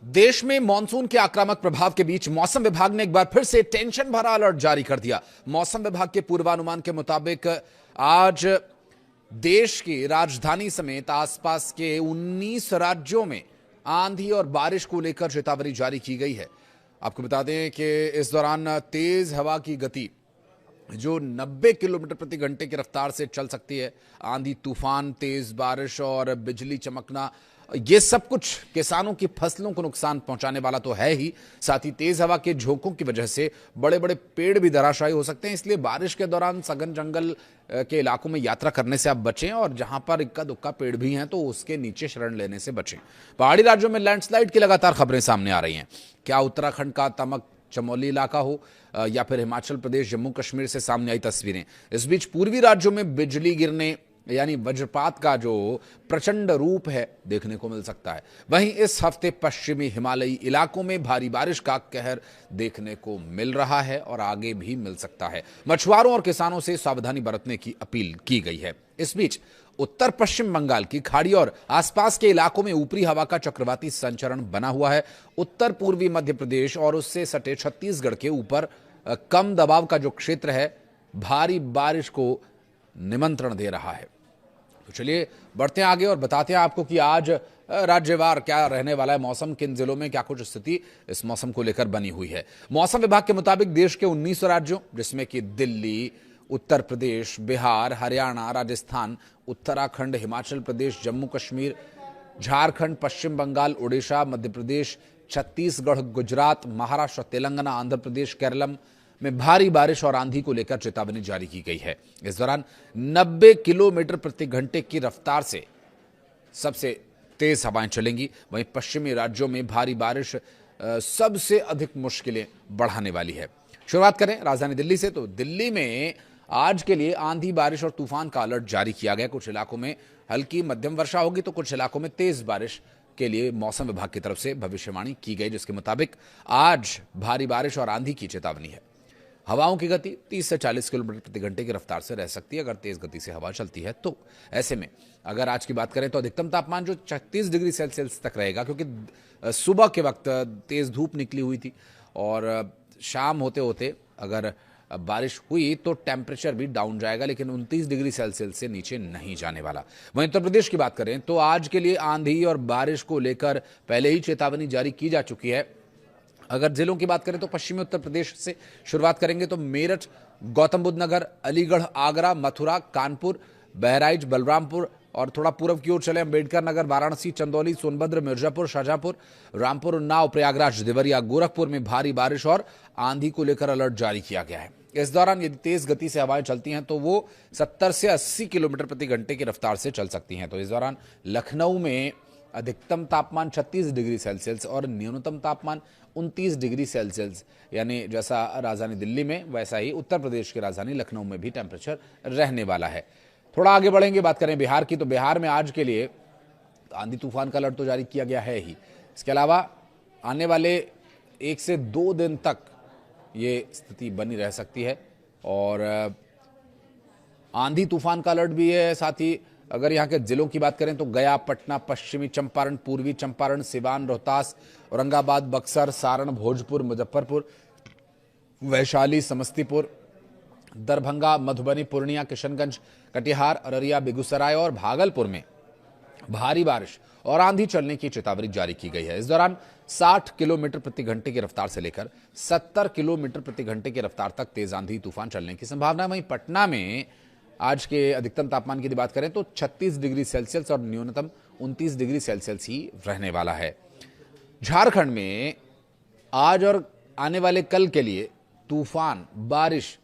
देश में मानसून के आक्रामक प्रभाव के बीच मौसम विभाग ने एक बार फिर से टेंशन भरा अलर्ट जारी कर दिया। मौसम विभाग के पूर्वानुमान के मुताबिक आज देश की राजधानी समेत आसपास के 19 राज्यों में आंधी और बारिश को लेकर चेतावनी जारी की गई है। आपको बता दें कि इस दौरान तेज हवा की गति जो 90 किलोमीटर प्रति घंटे की रफ्तार से चल सकती है। आंधी, तूफान, तेज बारिश और बिजली चमकना, ये सब कुछ किसानों की फसलों को नुकसान पहुंचाने वाला तो है ही, साथ ही तेज हवा के झोंकों की वजह से बड़े बड़े पेड़ भी धराशायी हो सकते हैं। इसलिए बारिश के दौरान सघन जंगल के इलाकों में यात्रा करने से आप बचें और जहां पर इक्का दुक्का पेड़ भी हैं तो उसके नीचे शरण लेने से बचें। पहाड़ी राज्यों में लैंडस्लाइड की लगातार खबरें सामने आ रही हैं। क्या उत्तराखंड का तमक चमोली इलाका हो या फिर हिमाचल प्रदेश, जम्मू कश्मीर से सामने आई तस्वीरें। इस बीच पूर्वी राज्यों में बिजली गिरने यानी वज्रपात का जो प्रचंड रूप है देखने को मिल सकता है। वहीं इस हफ्ते पश्चिमी हिमालयी इलाकों में भारी बारिश का कहर देखने को मिल रहा है और आगे भी मिल सकता है। मछुआरों और किसानों से सावधानी बरतने की अपील की गई है। इस बीच उत्तर पश्चिम बंगाल की खाड़ी और आसपास के इलाकों में ऊपरी हवा का चक्रवाती संचरण बना हुआ है। उत्तर पूर्वी मध्य प्रदेश और उससे सटे छत्तीसगढ़ के ऊपर कम दबाव का जो क्षेत्र है भारी बारिश को निमंत्रण दे रहा है। तो चलिए बढ़ते हैं आगे और बताते हैं आपको कि आज राज्यवार क्या रहने वाला है मौसम, किन जिलों में क्या कुछ स्थिति इस मौसम को लेकर बनी हुई है। मौसम विभाग के मुताबिक देश के 19 राज्यों जिसमें कि दिल्ली, उत्तर प्रदेश, बिहार, हरियाणा, राजस्थान, उत्तराखंड, हिमाचल प्रदेश, जम्मू कश्मीर, झारखंड, पश्चिम बंगाल, उड़ीसा, मध्य प्रदेश, छत्तीसगढ़, गुजरात, महाराष्ट्र, तेलंगाना, आंध्र प्रदेश, केरलम में भारी बारिश और आंधी को लेकर चेतावनी जारी की गई है। इस दौरान 90 किलोमीटर प्रति घंटे की रफ्तार से सबसे तेज हवाएं चलेंगी। वहीं पश्चिमी राज्यों में भारी बारिश सबसे अधिक मुश्किलें बढ़ाने वाली है। शुरुआत करें राजधानी दिल्ली से, तो दिल्ली में आज के लिए आंधी, बारिश और तूफान का अलर्ट जारी किया गया। कुछ इलाकों में हल्की मध्यम वर्षा होगी तो कुछ इलाकों में तेज बारिश के लिए मौसम विभाग की तरफ से भविष्यवाणी की गई, जिसके मुताबिक आज भारी बारिश और आंधी की चेतावनी है। हवाओं की गति 30 से 40 किलोमीटर प्रति घंटे की रफ्तार से रह सकती है अगर तेज गति से हवा चलती है तो। ऐसे में अगर आज की बात करें तो अधिकतम तापमान जो 36 डिग्री सेल्सियस तक रहेगा, क्योंकि सुबह के वक्त तेज धूप निकली हुई थी और शाम होते होते अगर बारिश हुई तो टेम्परेचर भी डाउन जाएगा, लेकिन 29 डिग्री सेल्सियस से नीचे नहीं जाने वाला। वहीं उत्तर प्रदेश की बात करें तो आज के लिए आंधी और बारिश को लेकर पहले ही चेतावनी जारी की जा चुकी है। अगर जिलों की बात करें तो पश्चिमी उत्तर प्रदेश से शुरुआत करेंगे तो मेरठ, गौतम बुद्ध नगर, अलीगढ़, आगरा, मथुरा, कानपुर, बहराइच, बलरामपुर और थोड़ा पूर्व की ओर चले अंबेडकर नगर, वाराणसी, चंदौली, सोनभद्र, मिर्जापुर, शाहजहांपुर, रामपुर, उन्नाव, प्रयागराज, देवरिया, गोरखपुर में भारी बारिश और आंधी को लेकर अलर्ट जारी किया गया है। इस दौरान यदि तेज गति से हवाएं चलती हैं तो वो 70 से 80 किलोमीटर प्रति घंटे की रफ्तार से चल सकती हैं। तो इस दौरान लखनऊ में अधिकतम तापमान 36 डिग्री सेल्सियस और न्यूनतम तापमान 29 डिग्री सेल्सियस, यानी जैसा राजधानी दिल्ली में वैसा ही उत्तर प्रदेश की राजधानी लखनऊ में भी टेम्परेचर रहने वाला है। थोड़ा आगे बढ़ेंगे, बात करें बिहार की, तो बिहार में आज के लिए आंधी तूफान का अलर्ट तो जारी किया गया है ही। इसके अलावा आने वाले 1 से 2 दिन तक ये स्थिति बनी रह सकती है और आंधी तूफान का अलर्ट भी है। साथ ही अगर यहाँ के जिलों की बात करें तो गया, पटना, पश्चिमी चंपारण, पूर्वी चंपारण, सिवान, रोहतास, औरंगाबाद, बक्सर, सारण, भोजपुर, मुजफ्फरपुर, वैशाली, समस्तीपुर, दरभंगा, मधुबनी, पूर्णिया, किशनगंज, कटिहार, अररिया, बेगूसराय और भागलपुर में भारी बारिश और आंधी चलने की चेतावनी जारी की गई है। इस दौरान 60 किलोमीटर प्रति घंटे की रफ्तार से लेकर 70 किलोमीटर प्रति घंटे की रफ्तार तक तेज आंधी तूफान चलने की संभावना है। वहीं पटना में आज के अधिकतम तापमान की बात करें तो 36 डिग्री सेल्सियस और न्यूनतम 29 डिग्री सेल्सियस ही रहने वाला है। झारखंड में आज और आने वाले कल के लिए तूफान, बारिश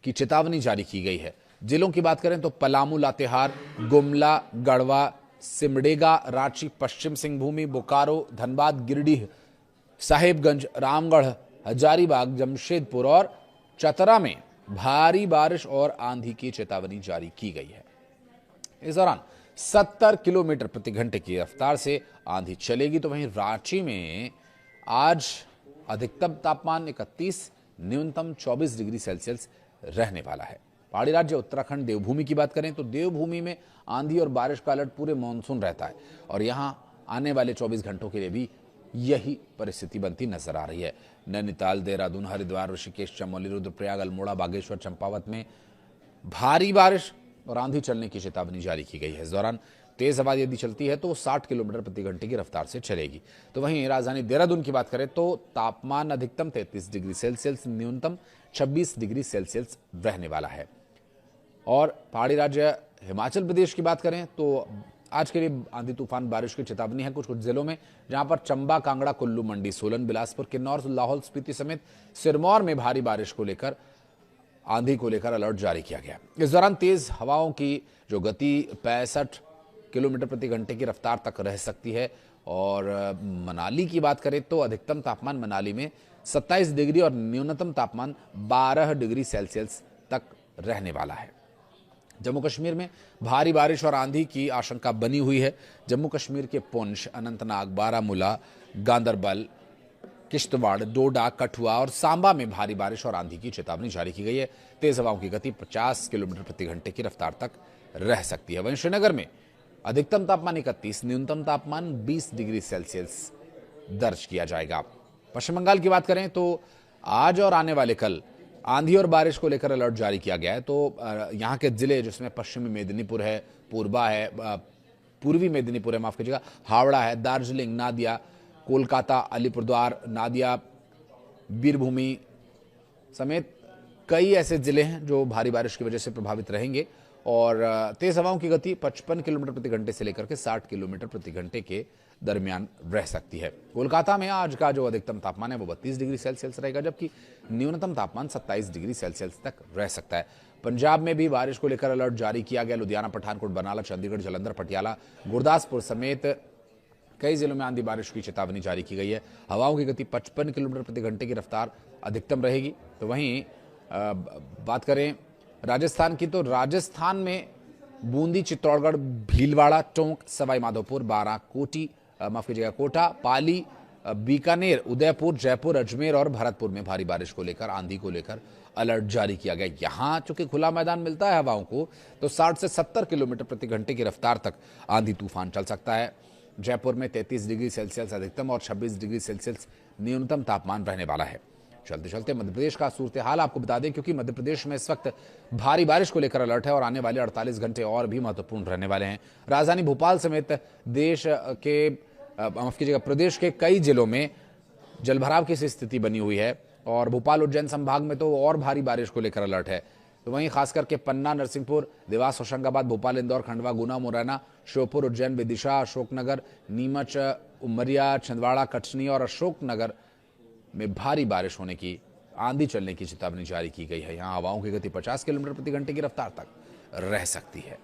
की चेतावनी जारी की गई है। जिलों की बात करें तो पलामू, लातेहार, गुमला, गढ़वा, सिमडेगा, रांची, पश्चिम सिंहभूमि, बोकारो, धनबाद, गिरिडीह, साहेबगंज, रामगढ़, हजारीबाग, जमशेदपुर और चतरा में भारी बारिश और आंधी की चेतावनी जारी की गई है। इस दौरान 70 किलोमीटर प्रति घंटे की रफ्तार से आंधी चलेगी। तो वहीं रांची में आज अधिकतम तापमान 31, न्यूनतम 24 डिग्री सेल्सियस रहने वाला है। पहाड़ी राज्य उत्तराखंड देवभूमि की बात करें तो देवभूमि में आंधी और बारिश का अलर्ट पूरे मानसून रहता है और यहां आने वाले 24 घंटों के लिए भी यही परिस्थिति बनती नजर आ रही है। नैनीताल, देहरादून, हरिद्वार, ऋषिकेश, चमोली, रुद्रप्रयाग, अल्मोड़ा, बागेश्वर, चंपावत में भारी बारिश और आंधी चलने की चेतावनी जारी की गई है। इस दौरान तेज हवा यदि चलती है तो 60 किलोमीटर प्रति घंटे की रफ्तार से चलेगी। तो वहीं राजधानी देहरादून की बात करें तो तापमान अधिकतम 33 डिग्री सेल्सियस, न्यूनतम 26 डिग्री सेल्सियस रहने वाला है। और पहाड़ी राज्य हिमाचल प्रदेश की बात करें तो आज के लिए आंधी तूफान बारिश की चेतावनी है कुछ जिलों में, जहां पर चंबा, कांगड़ा, कुल्लू, मंडी, सोलन, बिलासपुर, किन्नौर, लाहौल स्पीति समेत सिरमौर में भारी बारिश को लेकर आंधी को लेकर अलर्ट जारी किया गया। इस दौरान तेज हवाओं की जो गति 65 किलोमीटर प्रति घंटे की रफ्तार तक रह सकती है। और मनाली की बात करें तो अधिकतम तापमान मनाली में 27 डिग्री और न्यूनतम तापमान 12 डिग्री सेल्सियस तक रहने वाला है। जम्मू कश्मीर में भारी बारिश और आंधी की आशंका बनी हुई है। जम्मू कश्मीर के पुंछ, अनंतनाग, बारामूला, गांदरबल, किश्तवाड़, डोडा, कठुआ और सांबा में भारी बारिश और आंधी की चेतावनी जारी की गई है। तेज हवाओं की गति 50 किलोमीटर प्रति घंटे की रफ्तार तक रह सकती है। वहीं श्रीनगर में अधिकतम तापमान 31, न्यूनतम तापमान 20 डिग्री सेल्सियस दर्ज किया जाएगा। पश्चिम बंगाल की बात करें तो आज और आने वाले कल आंधी और बारिश को लेकर अलर्ट जारी किया गया है। तो यहाँ के जिले जिसमें पश्चिमी मेदिनीपुर है, पूर्वा है, पूर्वी मेदिनीपुर है, माफ कीजिएगा, हावड़ा है, दार्जिलिंग, नादिया, कोलकाता, अलीपुरद्वार, नादिया, बीरभूमि समेत कई ऐसे जिले हैं जो भारी बारिश की वजह से प्रभावित रहेंगे। और तेज हवाओं की गति 55 किलोमीटर प्रति घंटे से लेकर के 60 किलोमीटर प्रति घंटे के दरमियान रह सकती है। कोलकाता में आज का जो अधिकतम तापमान है वो 32 डिग्री सेल्सियस रहेगा, जबकि न्यूनतम तापमान 27 डिग्री सेल्सियस तक रह सकता है। पंजाब में भी बारिश को लेकर अलर्ट जारी किया गया। लुधियाना, पठानकोट, बरनाला, चंडीगढ़, जालंधर, पटियाला, गुरदासपुर समेत कई जिलों में आंधी बारिश की चेतावनी जारी की गई है। हवाओं की गति 55 किलोमीटर प्रति घंटे की रफ्तार अधिकतम रहेगी। तो वहीं बात करें राजस्थान की तो राजस्थान में बूंदी, चित्तौड़गढ़, भीलवाड़ा, टोंक, सवाई माधोपुर, बारां, कोटा, पाली, बीकानेर, उदयपुर, जयपुर, अजमेर और भरतपुर में भारी बारिश को लेकर, आंधी को लेकर अलर्ट जारी किया गया। यहां चूंकि खुला मैदान मिलता है हवाओं को, तो 60 से 70 किलोमीटर प्रति घंटे की रफ्तार तक आंधी तूफान चल सकता है। जयपुर में 33 डिग्री सेल्सियस अधिकतम और 26 डिग्री सेल्सियस न्यूनतम तापमान रहने वाला है। चलते चलते मध्य प्रदेश का सूरत हाल आपको बता दें, क्योंकि मध्य प्रदेश में इस वक्त भारी बारिश को लेकर अलर्ट है और आने वाले 48 घंटे और भी महत्वपूर्ण रहने वाले हैं। राजधानी भोपाल समेत प्रदेश के कई जिलों में जलभराव की स्थिति बनी हुई है और भोपाल, उज्जैन संभाग में तो और भारी बारिश को लेकर अलर्ट है। तो वहीं खासकर के पन्ना, नरसिंहपुर, देवास, होशंगाबाद, भोपाल, इंदौर, खंडवा, गुना, मुरैना, श्योपुर, उज्जैन, विदिशा, अशोकनगर, नीमच, उमरिया, छिंदवाड़ा, कटनी और अशोकनगर में भारी बारिश होने की, आंधी चलने की चेतावनी जारी की गई है। यहां हवाओं की गति 50 किलोमीटर प्रति घंटे की रफ्तार तक रह सकती है।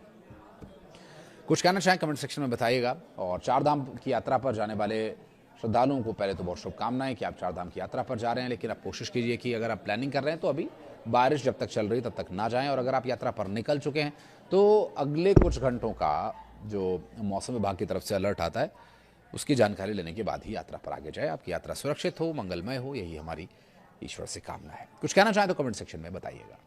कुछ कहना चाहें कमेंट सेक्शन में बताइएगा। और चारधाम की यात्रा पर जाने वाले श्रद्धालुओं को पहले तो बहुत शुभकामनाएं कि आप चारधाम की यात्रा पर जा रहे हैं, लेकिन आप कोशिश कीजिए कि अगर आप प्लानिंग कर रहे हैं तो अभी बारिश जब तक चल रही तब तक ना जाएं। और अगर आप यात्रा पर निकल चुके हैं तो अगले कुछ घंटों का जो मौसम विभाग की तरफ से अलर्ट आता है उसकी जानकारी लेने के बाद ही यात्रा पर आगे जाए। आपकी यात्रा सुरक्षित हो, मंगलमय हो, यही हमारी ईश्वर से कामना है। कुछ कहना चाहें तो कमेंट सेक्शन में बताइएगा।